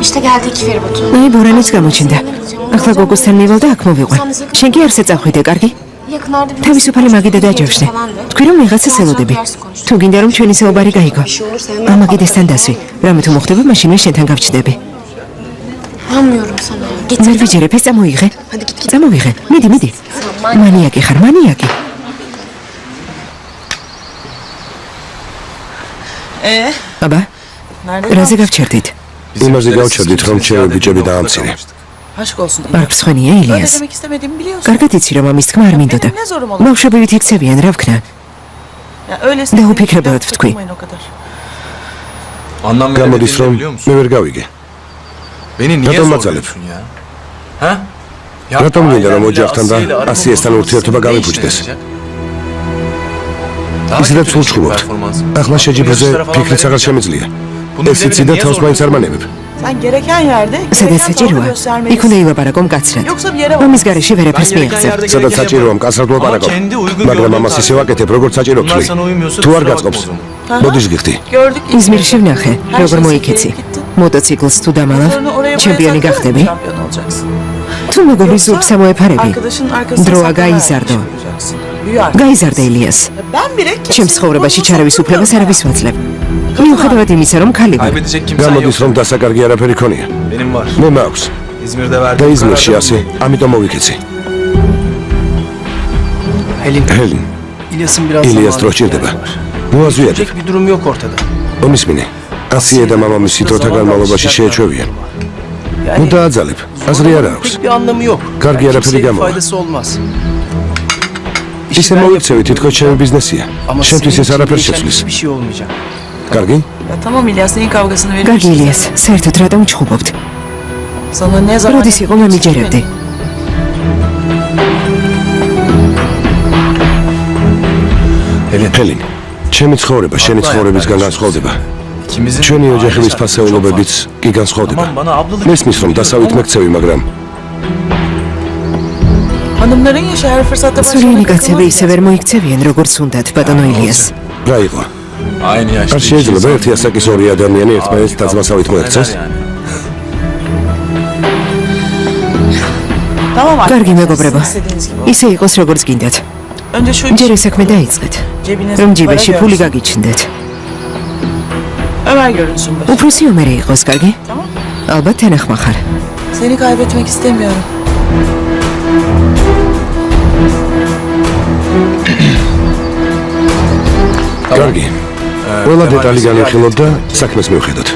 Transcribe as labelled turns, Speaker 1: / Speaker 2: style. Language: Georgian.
Speaker 1: İşte geldik feribotun.
Speaker 2: Ay, Boranits გამოჩნდა. ახლა გოგოსთან მივალ და აქ მოვიყვე. შენ კი არსად წახვიდე, კარგი? თავისუფალი მაგიდა დაჯავშნე. თქვი რომ ვიღაცას ელოდები. თუ გინდა რომ ჩვენი საუბარი გაიგო. ამაგიდესთან დასვი. რამე თუ მოხდება, მაშინვე შენთან გავჩნდები.
Speaker 1: Anlamıyorum sana. Git.
Speaker 2: ვერ ვიჯერებ, ეს წამოიღე. წამოვიღე. მიდი. მანიაკი ხარ, მანიაკი. აბა, რაზე გავჩერდით?
Speaker 3: იმაზე გავჩერდით, რომ ჩემი ბიჭები დაამცირე.
Speaker 2: არ გსვენია, ილიას. კარგად იცი, რომ ამის თქმა არ მინდოდა. ბავშვებივით იქცევიან, რა ვქნა. და უფიქრებოდ ვთქვი.
Speaker 3: გამოდის, რომ მე ვერ გავიგე. რატომ მაძალებ? რატომ მინდა, რომ ოჯახთან და ასიესთან ურთიერთობა გამიფუჭდეს? ისედაც სულ ჩხუბობთ. ახლა შეჯიბოზე ფიქრიც აღარ შემიძლია. ეს იცი და თავს მაინც არ მანევებ.
Speaker 2: სადაც საჭიროა, იქ უნდა ილაპარაკო მკაცრად. ამის გარეშე ვერაფერს მიიღწევ.
Speaker 3: სადაც საჭიროა მკაცრად ვლაპარაკო. მაგრამ ამას ისე ვაკეთებ, როგორც საჭირო ვთვლი. თუ არ გაწყობს, მოდის გიხდი.
Speaker 2: იზმირში ვნახე, როგორ მოიქეცი. მოტოციკლს თუ დამალავ, ჩემპიონი გახდები. თუ მეგობრის ზურგს ამოეფარები, დროა გაიზარდო. გაიზარდა ილიას. ჩემს ცხოვრებაში ჩარევის უფლებას არავის ვაძლევ. მიუხედავად იმისა, რომ ქალი ვარ.
Speaker 3: გამოდის, რომ დასაკარგი არაფერი ქონია. მე მაქვს. და იზმირში ასე, ამიტომ მოვიქეცი. Helin. İlyas dros ჭირდება. მოაზვიადებ. მომისმინე. ასიე და მამამისი დროთა განმავლობაში შეეჩვევიან. ნუ დააძალებ. აზრი არ აქვს. კარგი არაფერი გამოვა. ისე მოვიქცევი, თითქოს ჩემი ბიზნესია. შენთვის ეს არაფერს შეცვლის. კარგი?
Speaker 2: კარგი ილიას, საერთოდ რატომ ჩხუბობთ? როდის იყო მე მიჯერებდი?
Speaker 3: Helin, ჩემი ცხოვრება შენი ცხოვრებისგან განსხვავდება. ჩვენი ოჯახების ფასეულობებიც კი განსხვავდება. მესმის რომ დასავით მეკცევი, მაგრამ
Speaker 2: სულიანი კაცები ისე ვერ მოიქცევიან, როგორც უნდათ, ბატონო ილიას.
Speaker 3: რა იყო? არ შეიძლება ერთი ასაკის ორი ადამიანი ერთმანეთს დაძმასავით მოექცეს?
Speaker 2: კარგი მეგობრებო, ისე იყოს როგორც გინდათ. ჯერ ეს საქმე დაიწყეთ, რომ ჯიბეში ფული გაგიჩნდეთ. უფროსი ომერი იყოს, კარგი? ალბათ თანახმა ხარ.
Speaker 4: Seni kaybetmek istemiyorum.
Speaker 3: კარგი. ყველა დეტალი განვიხილოთ და საქმეს მივხედოთ.